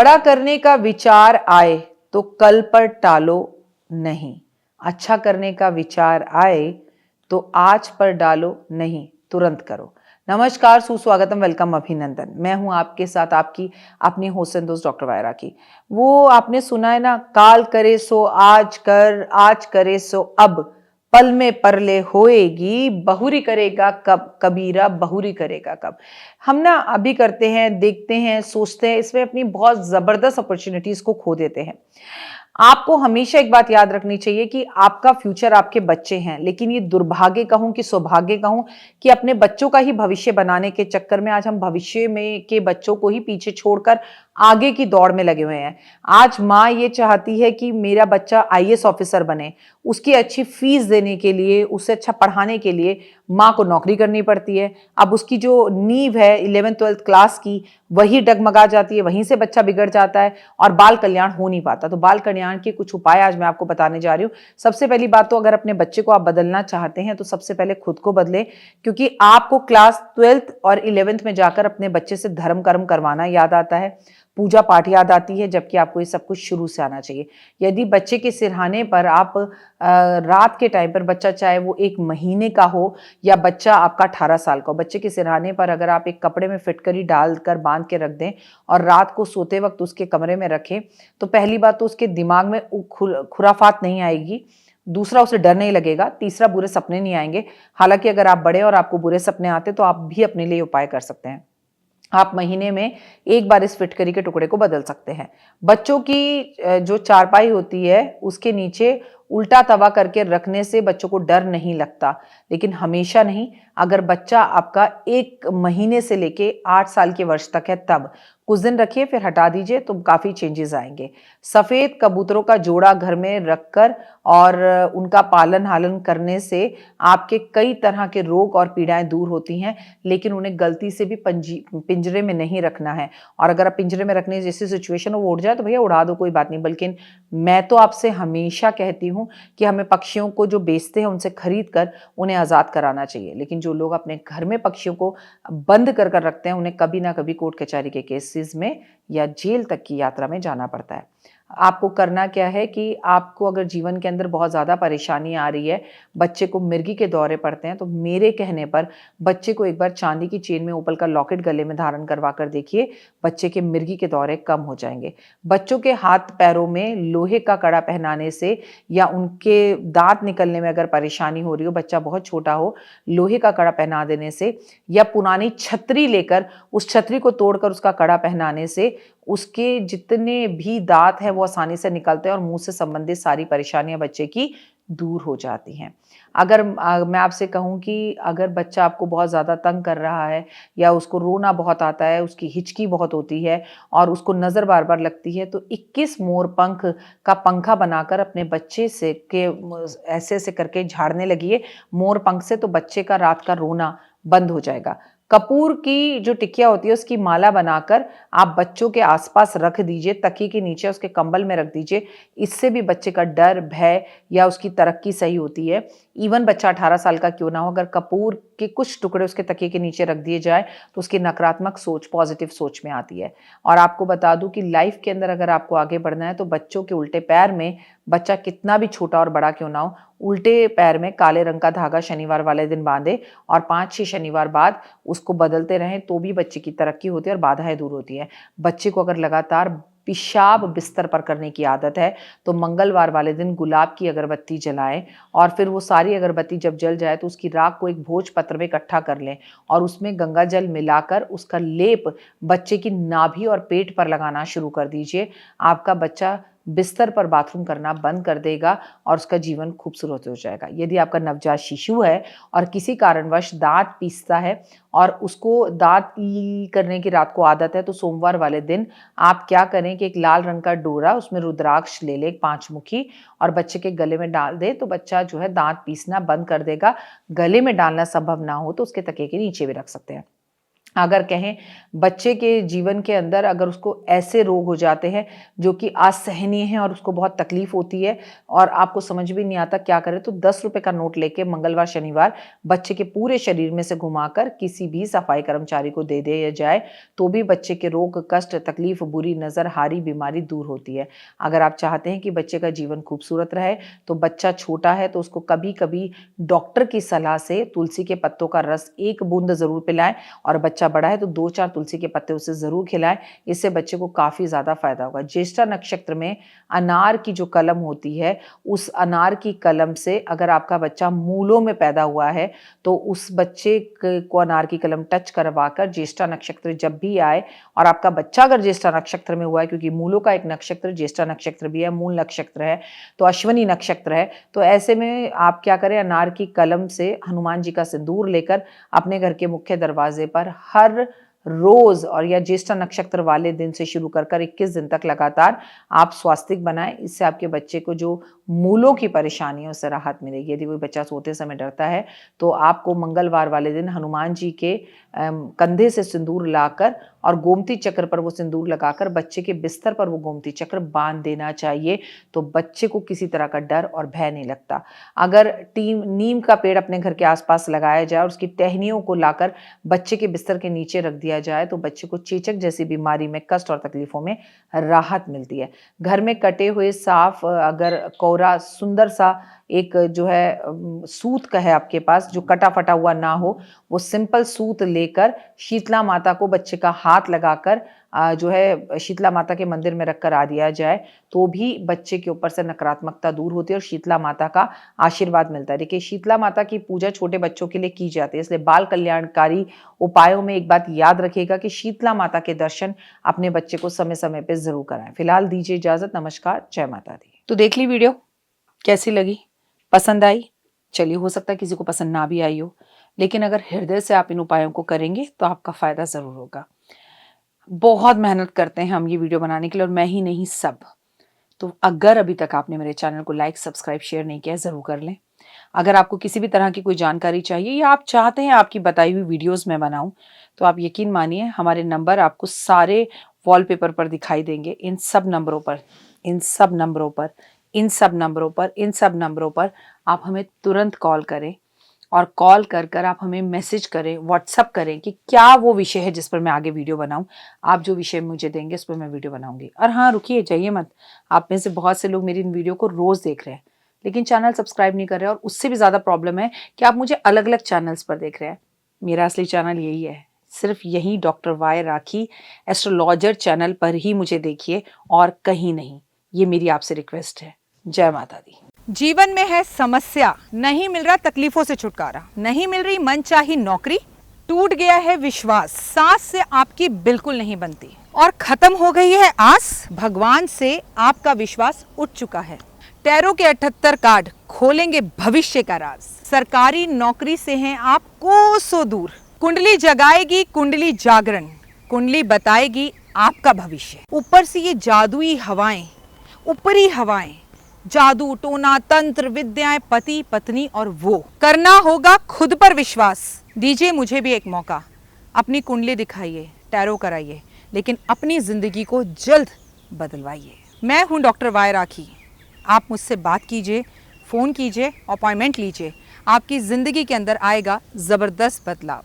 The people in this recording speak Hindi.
बड़ा करने का विचार आए तो कल पर टालो नहीं। अच्छा करने का विचार आए तो आज पर डालो नहीं, तुरंत करो। नमस्कार, सुस्वागतम, वेलकम, अभिनंदन। मैं हूं आपके साथ आपकी अपनी होस्ट एंड दोस्त डॉक्टर वायरा की। वो आपने सुना है ना, काल करे सो आज कर, आज करे सो अब, पल में परले होएगी, बहुरी करेगा कब, कबीरा बहुरी करेगा कब। हम ना अभी करते हैं, देखते हैं, सोचते हैं, इसमें अपनी बहुत जबरदस्त अपॉर्चुनिटीज को खो देते हैं। आपको हमेशा एक बात याद रखनी चाहिए कि आपका फ्यूचर आपके बच्चे हैं, लेकिन ये दुर्भाग्य कहूं कि सौभाग्य कहूं कि अपने बच्चों का ही भविष्य बनाने के चक्कर में आज हम भविष्य में के बच्चों को ही पीछे छोड़कर आगे की दौड़ में लगे हुए हैं। आज माँ ये चाहती है कि मेरा बच्चा आईएएस ऑफिसर बने, उसकी अच्छी फीस देने के लिए, उसे अच्छा पढ़ाने के लिए माँ को नौकरी करनी पड़ती है। अब उसकी जो नींव है 11th-12th क्लास की, वही डगमगा जाती है, वहीं से बच्चा बिगड़ जाता है और बाल कल्याण हो नहीं पाता। तो बाल कल्याण के कुछ उपाय आज मैं आपको बताने जा रही हूँ। सबसे पहली बात तो, अगर अपने बच्चे को आप बदलना चाहते हैं तो सबसे पहले खुद को बदलें, क्योंकि आपको क्लास 12th और 11th में जाकर अपने बच्चे से धर्म कर्म करवाना याद आता है, पूजा पाठ याद आती है, जबकि आपको ये सब कुछ शुरू से आना चाहिए। यदि बच्चे के सिरहाने पर आप रात के टाइम पर, बच्चा चाहे वो 1 महीने का हो या बच्चा आपका 18 साल का हो, बच्चे के सिरहाने पर अगर आप एक कपड़े में फिटकरी डालकर बांध के रख दें और रात को सोते वक्त उसके कमरे में रखें, तो पहली बात तो उसके दिमाग में खुराफात नहीं आएगी, दूसरा उसे डर नहीं लगेगा, तीसरा बुरे सपने नहीं आएंगे। हालांकि अगर आप बड़े और आपको बुरे सपने आते तो आप भी अपने लिए उपाय कर सकते हैं। आप महीने में एक बार इस फिटकरी के टुकड़े को बदल सकते हैं। बच्चों की जो चारपाई होती है उसके नीचे उल्टा तवा करके रखने से बच्चों को डर नहीं लगता, लेकिन हमेशा नहीं। अगर बच्चा आपका 1 महीने से लेके 8 साल के वर्ष तक है तब कुछ दिन रखिए, फिर हटा दीजिए, तो काफी चेंजेस आएंगे। सफेद कबूतरों का जोड़ा घर में रखकर और उनका पालन हालन करने से आपके कई तरह के रोग और पीड़ाएं दूर होती हैं, लेकिन उन्हें गलती से भी पिंजरे में नहीं रखना है। और अगर आप पिंजरे में रखने जैसी सिचुएशन वो उड़ जाए तो भैया उड़ा दो, कोई बात नहीं। बल्कि मैं तो आपसे हमेशा कहती हूँ कि हमें पक्षियों को जो बेचते हैं उनसे खरीद कर उन्हें आजाद कराना चाहिए, लेकिन जो लोग अपने घर में पक्षियों को बंद कर कर रखते हैं उन्हें कभी ना कभी कोर्ट कचहरी के केसेस में या जेल तक की यात्रा में जाना पड़ता है। आपको करना क्या है कि आपको अगर जीवन के अंदर बहुत ज़्यादा परेशानी आ रही है, बच्चे को मिर्गी के दौरे पड़ते हैं, तो मेरे कहने पर बच्चे को एक बार चांदी की चेन में उपल का लॉकेट गले में धारण करवा कर देखिए, बच्चे के मिर्गी के दौरे कम हो जाएंगे। बच्चों के हाथ पैरों में लोहे का कड़ा पहनाने से या उनके दांत निकलने में अगर परेशानी हो रही हो, बच्चा बहुत छोटा हो, लोहे का कड़ा पहना देने से या पुरानी छतरी लेकर उस छतरी को तोड़कर उसका कड़ा पहनाने से उसके जितने भी दांत हैं वो आसानी से निकलते हैं और मुंह से संबंधित सारी परेशानियां बच्चे की दूर हो जाती हैं। अगर मैं आपसे कहूं कि अगर बच्चा आपको बहुत ज़्यादा तंग कर रहा है या उसको रोना बहुत आता है, उसकी हिचकी बहुत होती है और उसको नज़र बार बार लगती है, तो 21 मोर पंख का पंखा बनाकर अपने बच्चे से के ऐसे ऐसे करके झाड़ने लगिए मोर पंख से, तो बच्चे का रात का रोना बंद हो जाएगा। कपूर की जो टिकिया होती है उसकी माला बनाकर आप बच्चों के आसपास रख दीजिए, तकिए के नीचे उसके कंबल में रख दीजिए। इससे भी बच्चे का डर, भय या उसकी तरक्की सही होती है। इवन बच्चा 18 साल का क्यों ना हो, अगर कपूर के कुछ टुकड़े उसके तकिए के नीचे रख दिए जाए तो उसकी नकारात्मक सोच पॉजिटिव सोच में आती है। और आपको बता दूं कि लाइफ के अंदर अगर आपको आगे बढ़ना है तो बच्चों के उल्टे पैर में, बच्चा कितना भी छोटा और बड़ा क्यों ना हो, उल्टे पैर में काले रंग का धागा शनिवार वाले दिन बांधे और 5-6 शनिवार बाद उसको बदलते रहें, तो भी बच्चे की तरक्की होती है और बाधाएं दूर होती है। बच्चे को अगर लगातार पेशाब बिस्तर पर करने की आदत है तो मंगलवार वाले दिन गुलाब की अगरबत्ती जलाएं और फिर वो सारी अगरबत्ती जब जल जाए तो उसकी राख को एक भोजपत्र में इकट्ठा कर लें और उसमें गंगा जल मिलाकर उसका लेप बच्चे की नाभि और पेट पर लगाना शुरू कर दीजिए। आपका बच्चा बिस्तर पर बाथरूम करना बंद कर देगा और उसका जीवन खूबसूरत हो जाएगा। यदि आपका नवजात शिशु है और किसी कारणवश दांत पीसता है और उसको दांत ई करने की रात को आदत है, तो सोमवार वाले दिन आप क्या करें कि एक लाल रंग का डोरा, उसमें रुद्राक्ष ले ले 5 मुखी और बच्चे के गले में डाल दे, तो बच्चा जो है दांत पीसना बंद कर देगा। गले में डालना संभव ना हो तो उसके तकिए के नीचे भी रख सकते हैं। अगर कहें बच्चे के जीवन के अंदर अगर उसको ऐसे रोग हो जाते हैं जो कि असहनीय हैं और उसको बहुत तकलीफ होती है और आपको समझ भी नहीं आता क्या करें, तो 10 रुपए का नोट लेके मंगलवार शनिवार बच्चे के पूरे शरीर में से घुमाकर किसी भी सफाई कर्मचारी को दे दिया जाए तो भी बच्चे के रोग, कष्ट, तकलीफ, बुरी नज़र, हारी बीमारी दूर होती है। अगर आप चाहते हैं कि बच्चे का जीवन खूबसूरत रहे तो बच्चा छोटा है तो उसको कभी कभी डॉक्टर की सलाह से तुलसी के पत्तों का रस 1 बूंद ज़रूर पिलाएं और बच्चा बड़ा है तो 2-4 तुलसी के पत्ते उसे ज़रूर खिलाएं। इससे बच्चे को काफ़ी ज़्यादा फायदा होगा। ज्येष्ठा नक्षत्र में अनार की जो कलम होती है, उस अनार की कलम से अगर आपका बच्चा मूलों में पैदा हुआ है तो उस बच्चे को अनार की कलम टच करवाकर ज्येष्ठा नक्षत्र जब भी आए और आपका बच्चा अगर ज्येष्ठा नक्षत्र में हुआ है, क्योंकि मूलों का एक नक्षत्र ज्येष्ठा नक्षत्र भी है, मूल नक्षत्र है तो अश्विनी नक्षत्र है, तो ऐसे में आप क्या करें, अनार की कलम से हनुमान जी का सिंदूर लेकर अपने घर के मुख्य दरवाजे पर हर रोज और या ज्येष्ठा नक्षत्र वाले दिन से शुरू कर 21 दिन तक लगातार आप स्वास्तिक बनाएं। इससे आपके बच्चे को जो मूलों की परेशानियों से राहत मिलेगी। यदि कोई बच्चा सोते समय डरता है तो आपको मंगलवार वाले दिन हनुमान जी के कंधे से सिंदूर लाकर और गोमती चक्र पर वो सिंदूर लगाकर बच्चे के बिस्तर पर वो गोमती चक्र बांध देना चाहिए, तो बच्चे को किसी तरह का डर और भय नहीं लगता। अगर नीम का पेड़ अपने घर के आसपास लगाया जाए और उसकी टहनियों को लाकर बच्चे के बिस्तर के नीचे रख दिया जाए तो बच्चे को चेचक जैसी बीमारी में, कष्ट और तकलीफों में राहत मिलती है। घर में कटे हुए साफ अगर कोरा सुंदर सा एक जो है सूत का है आपके पास जो कटा फटा हुआ ना हो, वो सिंपल सूत लेकर शीतला माता को बच्चे का हाथ लगाकर जो है शीतला माता के मंदिर में रखकर आ दिया जाए तो भी बच्चे के ऊपर से नकारात्मकता दूर होती है और शीतला माता का आशीर्वाद मिलता है। देखिए, शीतला माता की पूजा छोटे बच्चों के लिए की जाती है, इसलिए बाल कल्याणकारी उपायों में एक बात याद रखिएगा कि शीतला माता के दर्शन अपने बच्चे को समय समय पे जरूर कराएं। फिलहाल दीजिए इजाजत। नमस्कार, जय माता दी। तो देख ली वीडियो, कैसी लगी, पसंद आई? चलिए, हो सकता है किसी को पसंद ना भी आई हो, लेकिन अगर हृदय से आप इन उपायों को करेंगे तो आपका फायदा जरूर होगा। बहुत मेहनत करते हैं हम ये वीडियो बनाने के लिए और मैं ही नहीं, सब। तो अगर अभी तक आपने मेरे चैनल को लाइक, सब्सक्राइब, शेयर नहीं किया, जरूर कर लें। अगर आपको किसी भी तरह की कोई जानकारी चाहिए या आप चाहते हैं आपकी बताई हुई वीडियोस मैं बनाऊं, तो आप यकीन मानिए हमारे नंबर आपको सारे वॉलपेपर पर दिखाई देंगे। इन सब नंबरों पर, इन सब नंबरों पर, इन सब नंबरों पर, इन सब नंबरों पर आप हमें तुरंत कॉल करें और कॉल कर आप हमें मैसेज करें, व्हाट्सअप करें कि क्या वो विषय है जिस पर मैं आगे वीडियो बनाऊं। आप जो विषय मुझे देंगे उस पर मैं वीडियो बनाऊंगी। और हाँ, रुकिए, जाइए मत। आप में से बहुत से लोग मेरी इन वीडियो को रोज देख रहे हैं लेकिन चैनल सब्सक्राइब नहीं कर रहे हैं, और उससे भी ज़्यादा प्रॉब्लम है कि आप मुझे अलग अलग चैनल्स पर देख रहे हैं। मेरा असली चैनल यही है, सिर्फ यही डॉक्टर वाई राखी एस्ट्रोलॉजर चैनल पर ही मुझे देखिए और कहीं नहीं। ये मेरी आपसे रिक्वेस्ट है। जय माता दी। जीवन में है समस्या, नहीं मिल रहा तकलीफों से छुटकारा, नहीं मिल रही मनचाही नौकरी, टूट गया है विश्वास, सांस से आपकी बिल्कुल नहीं बनती और खत्म हो गई है आस, भगवान से आपका विश्वास उठ चुका है। टैरो के 78 कार्ड खोलेंगे भविष्य का राज। सरकारी नौकरी से हैं आप कोसों दूर, कुंडली जगाएगी कुंडली जागरण, कुंडली बताएगी आपका भविष्य। ऊपर से ये जादुई हवाएं, ऊपरी हवाएं, जादू टोना तंत्र विद्याएं, पति पत्नी और वो, करना होगा खुद पर विश्वास। दीजिए मुझे भी एक मौका, अपनी कुंडली दिखाइए, टैरो कराइए, लेकिन अपनी जिंदगी को जल्द बदलवाइए। मैं हूं डॉक्टर वाई राखी। आप मुझसे बात कीजिए, फ़ोन कीजिए, अपॉइंटमेंट लीजिए, आपकी ज़िंदगी के अंदर आएगा ज़बरदस्त बदलाव।